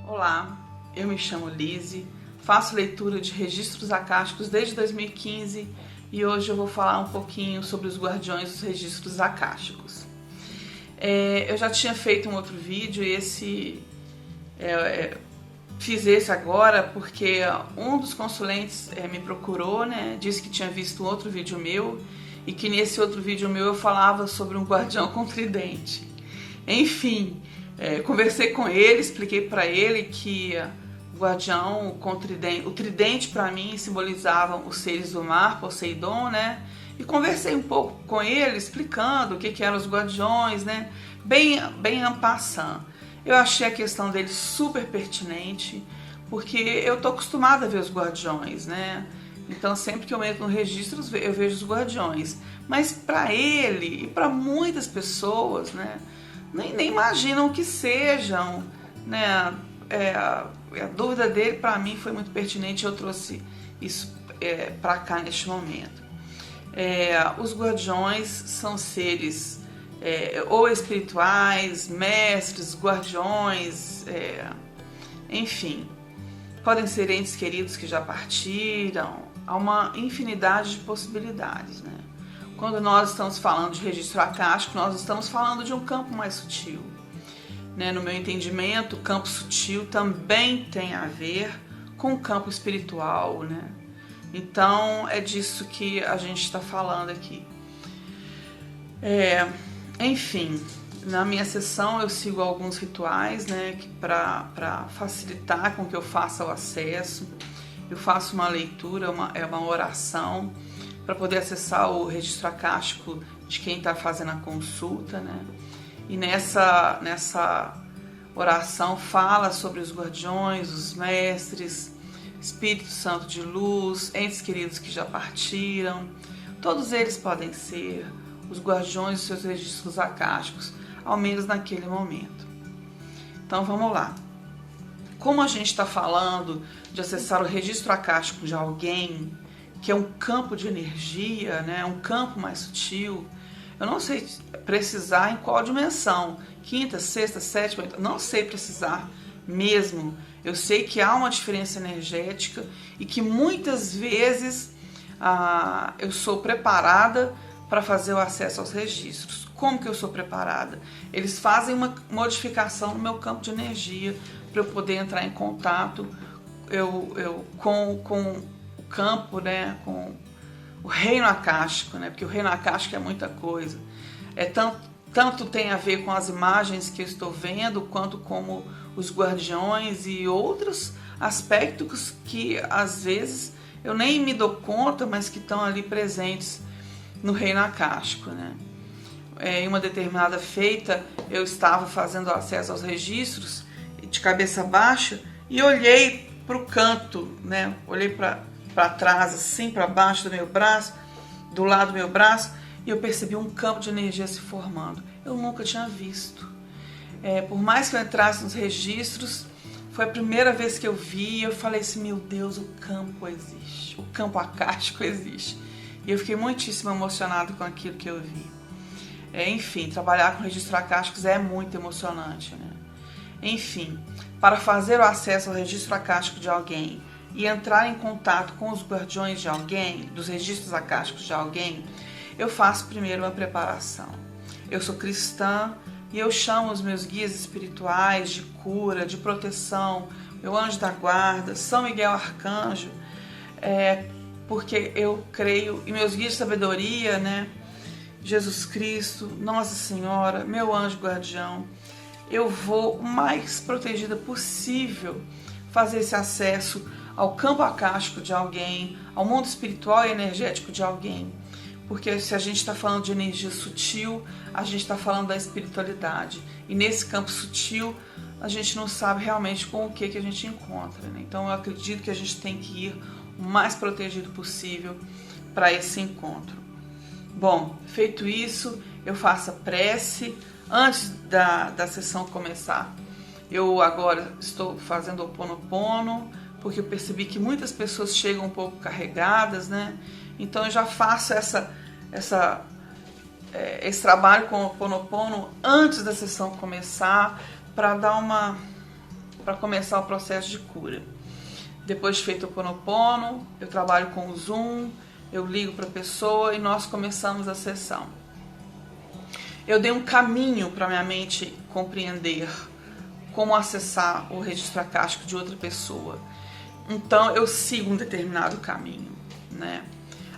Olá, eu me chamo Lise, faço leitura de registros acásticos desde 2015 e hoje eu vou falar um pouquinho sobre os guardiões dos registros acásticos. Eu já tinha feito um outro vídeo e fiz esse agora porque um dos consulentes me procurou, né, disse que tinha visto um outro vídeo meu e que nesse outro vídeo meu eu falava sobre um guardião com tridente. Enfim, conversei com ele, expliquei para ele que o guardião com tridente, o tridente para mim simbolizava os seres do mar, Poseidon, né? E conversei um pouco com ele, explicando o que eram os guardiões, né? Bem en passant. Eu achei a questão dele super pertinente, porque eu tô acostumada a ver os guardiões, né? Então sempre que eu entro no registro eu vejo os guardiões. Mas para ele e para muitas pessoas, né? Nem imaginam o que sejam, né? A dúvida dele para mim foi muito pertinente, eu trouxe isso para cá neste momento. Os guardiões são seres ou espirituais, mestres, guardiões, enfim, podem ser entes queridos que já partiram, há uma infinidade de possibilidades, né? Quando nós estamos falando de registro acástico, nós estamos falando de um campo mais sutil, né? No meu entendimento, o campo sutil também tem a ver com o campo espiritual, né? Então é disso que a gente está falando aqui. Enfim, na minha sessão eu sigo alguns rituais, né, para facilitar com que eu faça o acesso. Eu faço uma leitura, uma oração para poder acessar o registro acástico de quem está fazendo a consulta, né? E nessa oração fala sobre os guardiões, os mestres, Espírito Santo de luz, entes queridos que já partiram. Todos eles podem ser os guardiões dos seus registros acásticos, ao menos naquele momento. Então vamos lá. Como a gente está falando de acessar o registro acástico de alguém, que é um campo de energia, né, um campo mais sutil, eu não sei precisar em qual dimensão, quinta, sexta, sétima, não sei precisar mesmo. Eu sei que há uma diferença energética e que muitas vezes eu sou preparada para fazer o acesso aos registros. Como que eu sou preparada? Eles fazem uma modificação no meu campo de energia para eu poder entrar em contato com o campo, né, com o reino acástico, né, porque o reino acástico é muita coisa. Tanto tem a ver com as imagens que eu estou vendo, quanto como os guardiões e outros aspectos que às vezes eu nem me dou conta, mas que estão ali presentes no reino acástico, né? Em uma determinada feita, eu estava fazendo acesso aos registros de cabeça baixa e olhei para o canto, né? Olhei para trás, assim, para baixo do meu braço, do lado do meu braço, e eu percebi um campo de energia se formando. Eu nunca tinha visto. Por mais que eu entrasse nos registros, foi a primeira vez que eu vi, eu falei assim, meu Deus, o campo existe, o campo acástico existe. E eu fiquei muitíssimo emocionado com aquilo que eu vi. Enfim, trabalhar com registros acásticos é muito emocionante, né? Enfim, para fazer o acesso ao registro acástico de alguém e entrar em contato com os guardiões de alguém, dos registros acásticos de alguém, eu faço primeiro uma preparação. Eu sou cristã e eu chamo os meus guias espirituais de cura, de proteção, meu anjo da guarda, São Miguel Arcanjo, porque eu creio, e meus guias de sabedoria, né? Jesus Cristo, Nossa Senhora, meu anjo guardião, eu vou o mais protegida possível fazer esse acesso ao campo acástico de alguém, ao mundo espiritual e energético de alguém. Porque se a gente está falando de energia sutil, a gente está falando da espiritualidade. E nesse campo sutil, a gente não sabe realmente com o que a gente encontra, né? Então eu acredito que a gente tem que ir o mais protegido possível para esse encontro. Bom, feito isso, eu faço a prece antes da sessão começar. Eu agora estou fazendo o Ho'oponopono, porque eu percebi que muitas pessoas chegam um pouco carregadas, né? Então eu já faço esse trabalho com o Ho'oponopono antes da sessão começar, para dar uma para começar o processo de cura. Depois de feito o Ho'oponopono, eu trabalho com o Zoom, eu ligo para a pessoa e nós começamos a sessão. Eu dei um caminho para minha mente compreender como acessar o registro acástico de outra pessoa. Então eu sigo um determinado caminho, né?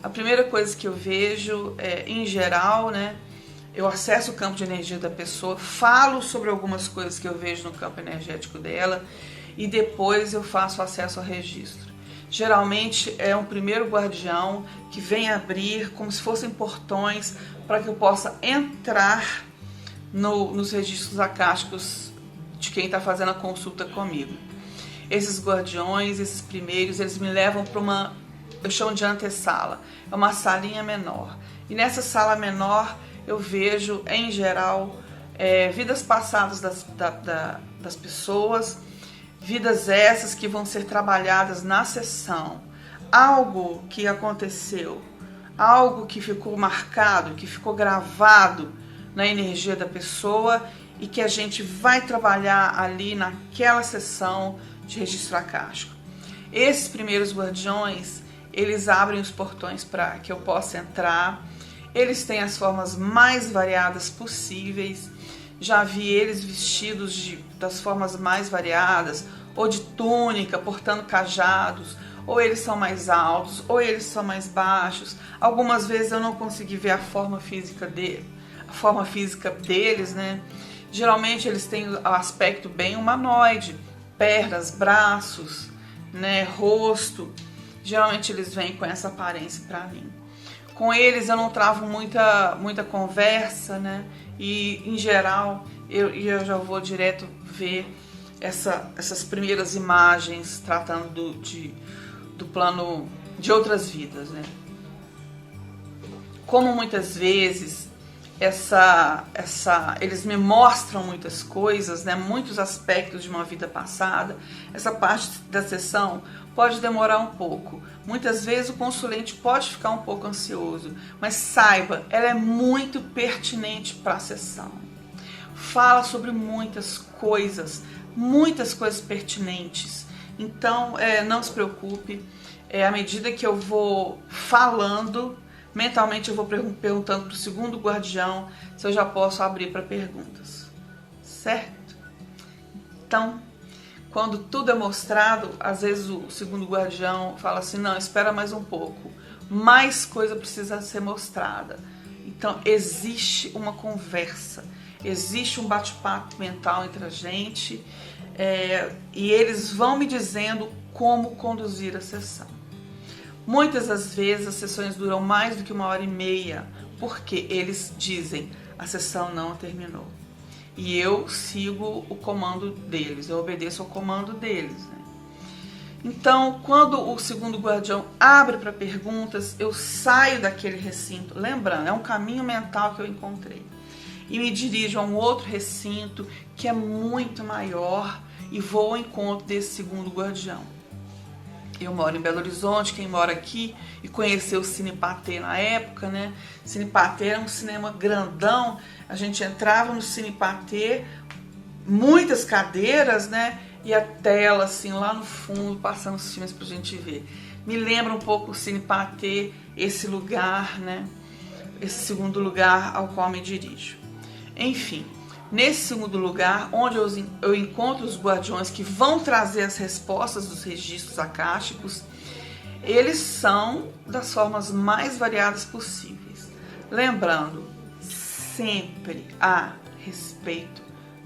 A primeira coisa que eu vejo é, em geral, né, eu acesso o campo de energia da pessoa, falo sobre algumas coisas que eu vejo no campo energético dela e depois eu faço acesso ao registro. Geralmente é um primeiro guardião que vem abrir como se fossem portões para que eu possa entrar nos registros acásticos de quem está fazendo a consulta comigo. Esses guardiões, esses primeiros, eles me levam para uma, eu chamo de antessala, é uma salinha menor. E nessa sala menor eu vejo, em geral, vidas passadas das pessoas, vidas essas que vão ser trabalhadas na sessão. Algo que aconteceu, algo que ficou marcado, que ficou gravado na energia da pessoa e que a gente vai trabalhar ali naquela sessão de registro acástico. Esses primeiros guardiões, eles abrem os portões para que eu possa entrar. Eles têm as formas mais variadas possíveis. Já vi eles vestidos das formas mais variadas, ou de túnica, portando cajados, ou eles são mais altos, ou eles são mais baixos. Algumas vezes eu não consegui ver a forma física deles, né? Geralmente eles têm o aspecto bem humanoide, pernas, braços, né, rosto. Geralmente eles vêm com essa aparência para mim. Com eles eu não travo muita conversa, né? E em geral eu já vou direto ver essas primeiras imagens tratando do plano de outras vidas, né? Como muitas vezes eles me mostram muitas coisas, né? Muitos aspectos de uma vida passada, essa parte da sessão pode demorar um pouco. Muitas vezes o consulente pode ficar um pouco ansioso, mas saiba, ela é muito pertinente para a sessão. Fala sobre muitas coisas pertinentes. Então, não se preocupe, à medida que eu vou falando, mentalmente eu vou perguntando para o segundo guardião se eu já posso abrir para perguntas, certo? Então, quando tudo é mostrado, às vezes o segundo guardião fala assim, não, espera mais um pouco, mais coisa precisa ser mostrada. Então, existe uma conversa, existe um bate-papo mental entre a gente, e eles vão me dizendo como conduzir a sessão. Muitas das vezes as sessões duram mais do que 1h30, porque eles dizem, a sessão não terminou. E eu sigo o comando deles, eu obedeço ao comando deles, né? Então, quando o segundo guardião abre para perguntas, eu saio daquele recinto, lembrando, é um caminho mental que eu encontrei, e me dirijo a um outro recinto que é muito maior e vou ao encontro desse segundo guardião. Eu moro em Belo Horizonte, quem mora aqui e conheceu o Cine Pathé na época, né? Cine Pathé era um cinema grandão, a gente entrava no Cine Pathé, muitas cadeiras, né? E a tela assim lá no fundo, passando os filmes pra gente ver. Me lembra um pouco o Cine Pathé, esse lugar, né? Esse segundo lugar ao qual me dirijo. Enfim, nesse segundo lugar, onde eu encontro os guardiões que vão trazer as respostas dos registros acásticos, eles são das formas mais variadas possíveis. Lembrando, sempre há respeito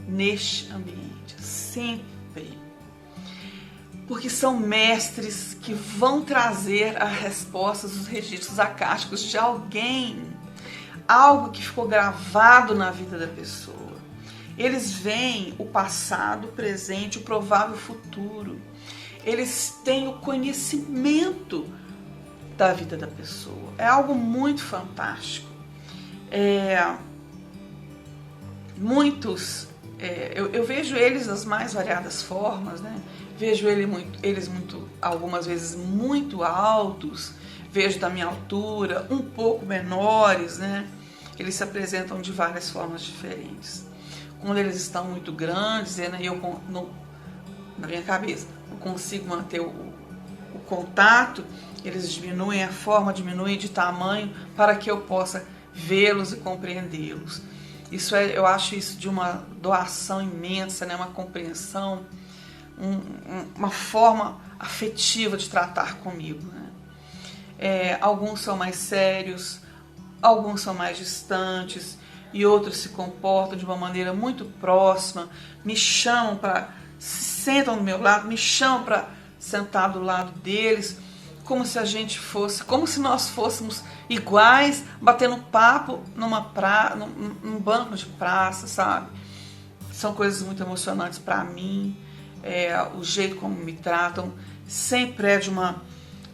neste ambiente, sempre. Porque são mestres que vão trazer as respostas dos registros acásticos de alguém, algo que ficou gravado na vida da pessoa. Eles veem o passado, o presente, o provável futuro. Eles têm o conhecimento da vida da pessoa. É algo muito fantástico. Eu vejo eles das mais variadas formas, né? Vejo eles algumas vezes muito altos, vejo da minha altura, um pouco menores, né? Eles se apresentam de várias formas diferentes. Quando eles estão muito grandes, né, eu na minha cabeça, eu consigo manter o contato, eles diminuem a forma, diminuem de tamanho para que eu possa vê-los e compreendê-los. Isso eu acho isso de uma doação imensa, né? Uma compreensão, uma forma afetiva de tratar comigo, né? Alguns são mais sérios, alguns são mais distantes e outros se comportam de uma maneira muito próxima, me chamam para, sentam do meu lado, me chamam para sentar do lado deles, como se a gente fosse, como se nós fôssemos iguais, batendo papo num banco de praça, sabe? São coisas muito emocionantes para mim, o jeito como me tratam, sempre é de uma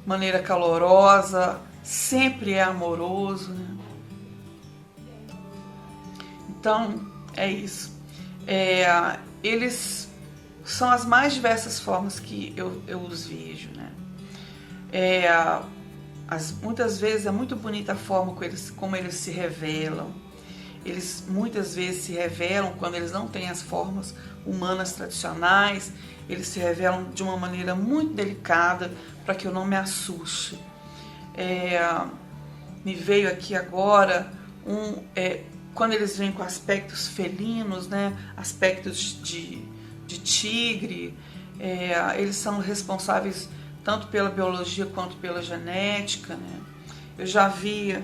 maneira calorosa, sempre é amoroso, né? Então, é isso. Eles são as mais diversas formas que eu os vejo, né? Muitas vezes é muito bonita a forma como eles se revelam. Eles muitas vezes se revelam quando eles não têm as formas humanas tradicionais. Eles se revelam de uma maneira muito delicada para que eu não me assuste. Me veio aqui agora quando eles vêm com aspectos felinos, né? Aspectos de tigre, eles são responsáveis tanto pela biologia quanto pela genética, né? Eu já vi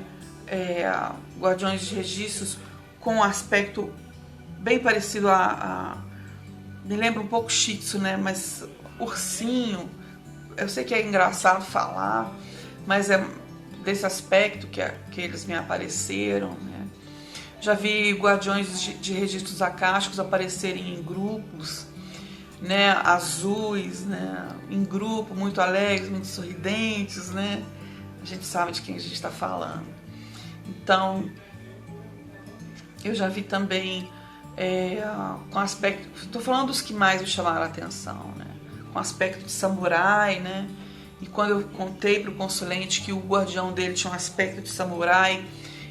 guardiões de registros com um aspecto bem parecido me lembra um pouco Shih Tzu, né? Mas ursinho, eu sei que é engraçado falar, mas é desse aspecto que eles me apareceram, né? Já vi guardiões de registros acásticos aparecerem em grupos, né, azuis, né, em grupo, muito alegres, muito sorridentes, né? A gente sabe de quem a gente está falando. Então, eu já vi também com aspecto, estou falando dos que mais me chamaram a atenção, né? Com aspecto de samurai, né? E quando eu contei para o consulente que o guardião dele tinha um aspecto de samurai,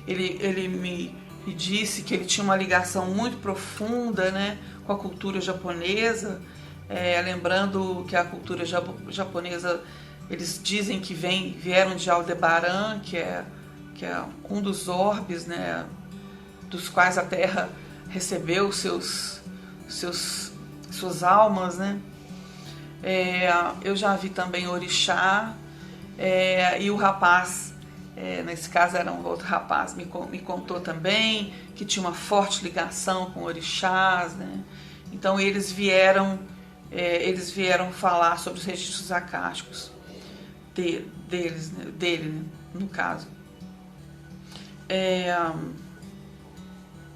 ele me disse que ele tinha uma ligação muito profunda, né, com a cultura japonesa, lembrando que a cultura japonesa, eles dizem que vieram de Aldebaran, que é um dos orbes, né, dos quais a Terra recebeu suas almas, né? Eu já vi também orixá, e o rapaz, nesse caso era um outro rapaz, me contou também que tinha uma forte ligação com orixás, né? Então eles vieram falar sobre os registros acásticos dele, né, no caso.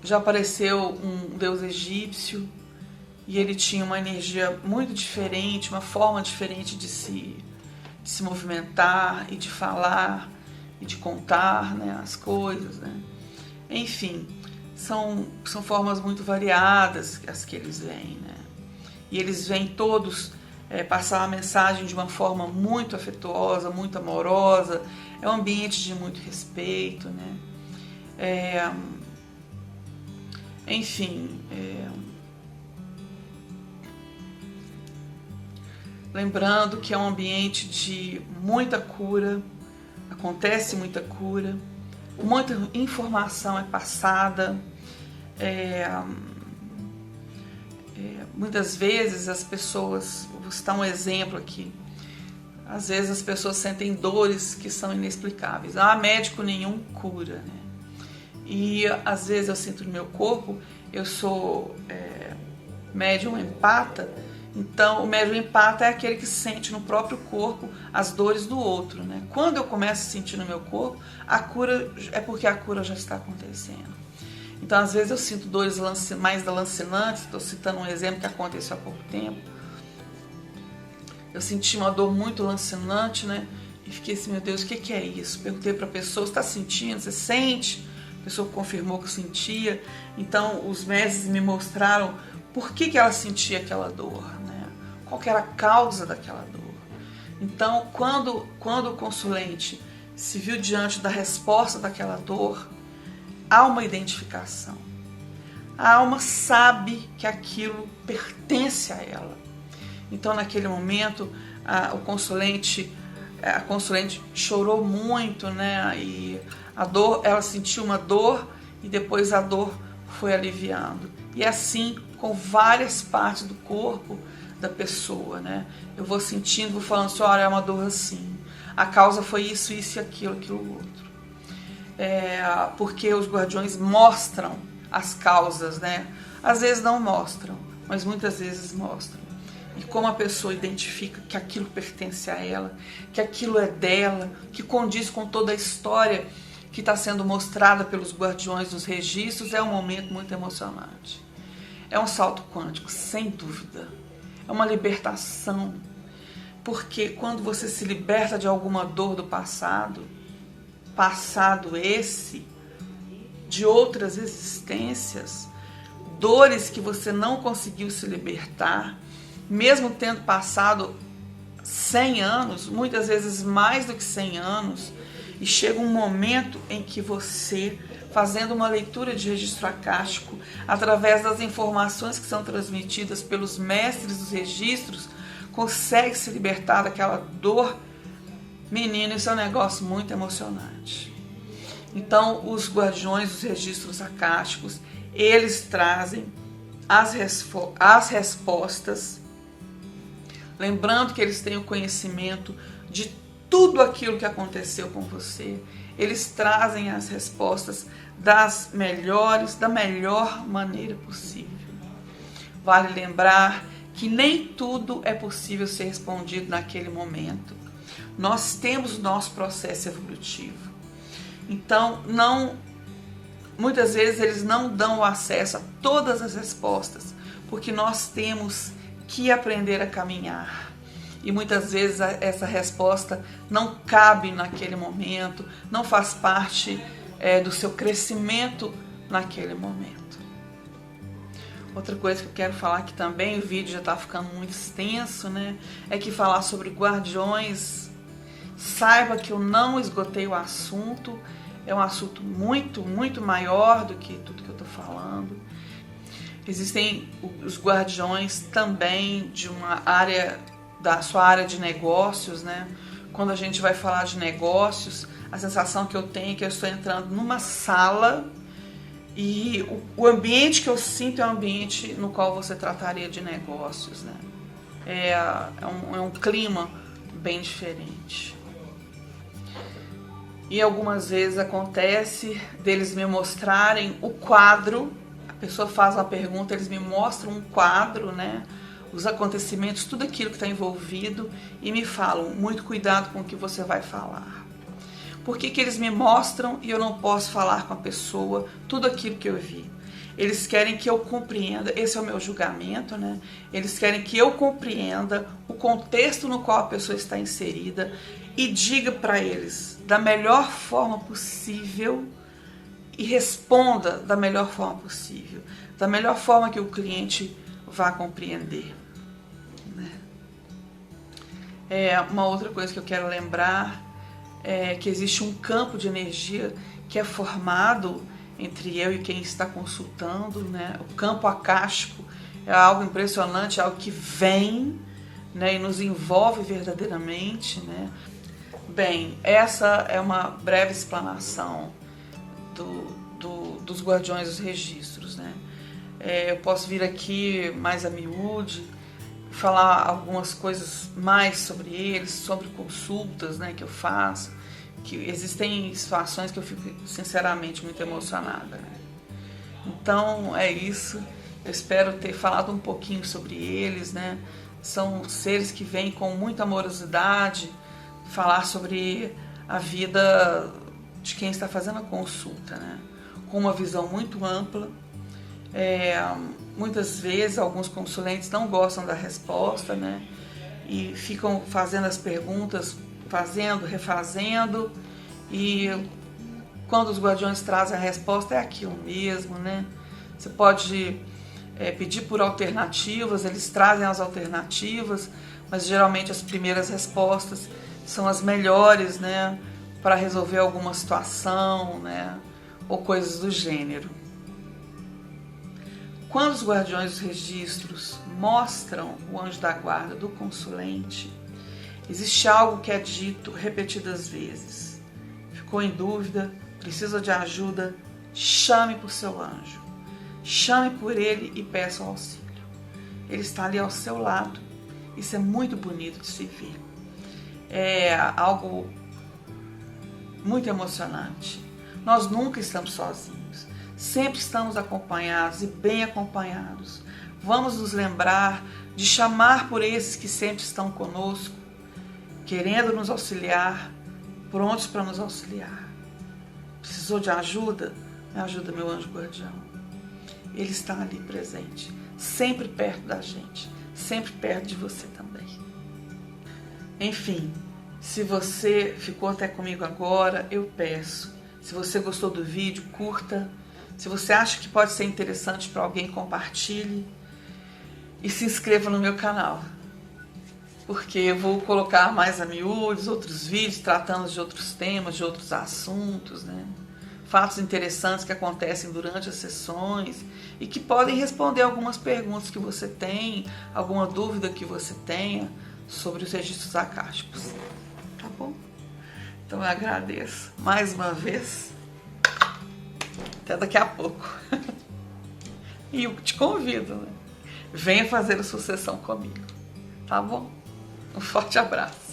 Já apareceu um deus egípcio e ele tinha uma energia muito diferente, uma forma diferente de se movimentar e de falar e de contar, né, as coisas, né? Enfim, são formas muito variadas as que eles vêm, né? E eles vêm todos passar a mensagem de uma forma muito afetuosa, muito amorosa. É um ambiente de muito respeito, né? Enfim, lembrando que é um ambiente de muita cura, acontece muita cura, muita informação é passada, muitas vezes as pessoas, vou citar um exemplo aqui, às vezes as pessoas sentem dores que são inexplicáveis, médico nenhum cura, né? E às vezes eu sinto no meu corpo, eu sou médium empata, então o médium empata é aquele que sente no próprio corpo as dores do outro, né? Quando eu começo a sentir no meu corpo, a cura é porque a cura já está acontecendo. Então às vezes eu sinto dores mais lancinantes, estou citando um exemplo que aconteceu há pouco tempo. Eu senti uma dor muito lancinante, né? E fiquei assim, meu Deus, o que é isso? Perguntei para a pessoa, você está sentindo? Você sente? A pessoa confirmou que sentia. Então os mestres me mostraram por que ela sentia aquela dor, né? Qual que era a causa daquela dor. Então quando o consulente se viu diante da resposta daquela dor, há uma identificação. A alma sabe que aquilo pertence a ela. Então, naquele momento, a consulente chorou muito, né? E a dor, ela sentiu uma dor e depois a dor foi aliviando. E assim com várias partes do corpo da pessoa, né? Eu vou sentindo, vou falando assim, olha, é uma dor assim. A causa foi isso, isso e aquilo, aquilo outro. Porque os guardiões mostram as causas, né? Às vezes não mostram, mas muitas vezes mostram. E como a pessoa identifica que aquilo pertence a ela, que aquilo é dela, que condiz com toda a história que está sendo mostrada pelos guardiões dos registros, é um momento muito emocionante. É um salto quântico, sem dúvida. É uma libertação. Porque quando você se liberta de alguma dor do passado esse, de outras existências, dores que você não conseguiu se libertar, mesmo tendo passado 100 anos, muitas vezes mais do que 100 anos, e chega um momento em que você, fazendo uma leitura de registro acástico, através das informações que são transmitidas pelos mestres dos registros, consegue se libertar daquela dor. Menino, isso é um negócio muito emocionante. Então, os guardiões dos registros acásticos, eles trazem as respostas, lembrando que eles têm o conhecimento de tudo aquilo que aconteceu com você. Eles trazem as respostas da melhor maneira possível. Vale lembrar que nem tudo é possível ser respondido naquele momento. Nós temos o nosso processo evolutivo. Então, muitas vezes eles não dão o acesso a todas as respostas, porque nós temos que aprender a caminhar. E muitas vezes essa resposta não cabe naquele momento, não faz parte do seu crescimento naquele momento. Outra coisa que eu quero falar aqui também, o vídeo já está ficando muito extenso, né? É que falar sobre guardiões, saiba que eu não esgotei o assunto, é um assunto muito, muito maior do que tudo que eu estou falando. Existem os guardiões também de uma área, da sua área de negócios, né? Quando a gente vai falar de negócios, a sensação que eu tenho é que eu estou entrando numa sala e o ambiente que eu sinto é um ambiente no qual você trataria de negócios, né? É um clima bem diferente. E algumas vezes acontece deles me mostrarem o quadro, a pessoa faz uma pergunta, eles me mostram um quadro, né? Os acontecimentos, tudo aquilo que está envolvido e me falam, muito cuidado com o que você vai falar. Por que eles me mostram e eu não posso falar com a pessoa tudo aquilo que eu vi? Eles querem que eu compreenda, esse é o meu julgamento, né? Eles querem que eu compreenda o contexto no qual a pessoa está inserida e diga para eles da melhor forma possível e responda da melhor forma possível, da melhor forma que o cliente vá compreender, né? Uma outra coisa que eu quero lembrar é que existe um campo de energia que é formado entre eu e quem está consultando, né? O campo acástico é algo impressionante, é algo que vem, né, e nos envolve verdadeiramente, né? Bem, essa é uma breve explanação dos guardiões dos registros, né? Eu posso vir aqui mais a miúde, falar algumas coisas mais sobre eles, sobre consultas, né, que eu faço, que existem situações que eu fico sinceramente muito emocionada, né? Então é isso, eu espero ter falado um pouquinho sobre eles, né? São seres que vêm com muita amorosidade falar sobre a vida de quem está fazendo a consulta, né? Com uma visão muito ampla. Muitas vezes alguns consulentes não gostam da resposta, né? E ficam fazendo as perguntas, fazendo, refazendo, e quando os guardiões trazem a resposta é aquilo mesmo, né? Você pode pedir por alternativas, eles trazem as alternativas, mas geralmente as primeiras respostas são as melhores, né? Para resolver alguma situação, né? Ou coisas do gênero. quando os guardiões dos registros mostram o anjo da guarda do consulente, existe algo que é dito repetidas vezes. Ficou em dúvida, precisa de ajuda, chame por seu anjo. Chame por ele e peça o auxílio. Ele está ali ao seu lado. Isso é muito bonito de se ver. É algo muito emocionante. Nós nunca estamos sozinhos. Sempre estamos acompanhados e bem acompanhados. Vamos nos lembrar de chamar por esses que sempre estão conosco, querendo nos auxiliar, prontos para nos auxiliar. Precisou de ajuda? Me ajuda, meu anjo guardião. Ele está ali presente, sempre perto da gente, sempre perto de você também. Enfim, se você ficou até comigo agora, eu peço. Se você gostou do vídeo, curta. Se você acha que pode ser interessante para alguém, compartilhe. E se inscreva no meu canal. Porque eu vou colocar mais a miúdos, outros vídeos tratando de outros temas, de outros assuntos, né? Fatos interessantes que acontecem durante as sessões e que podem responder algumas perguntas que você tem, alguma dúvida que você tenha sobre os registros acásticos. Tá bom? Então eu agradeço mais uma vez. Até daqui a pouco. E eu te convido, né? Venha fazer a sua sessão comigo. Tá bom? Um forte abraço.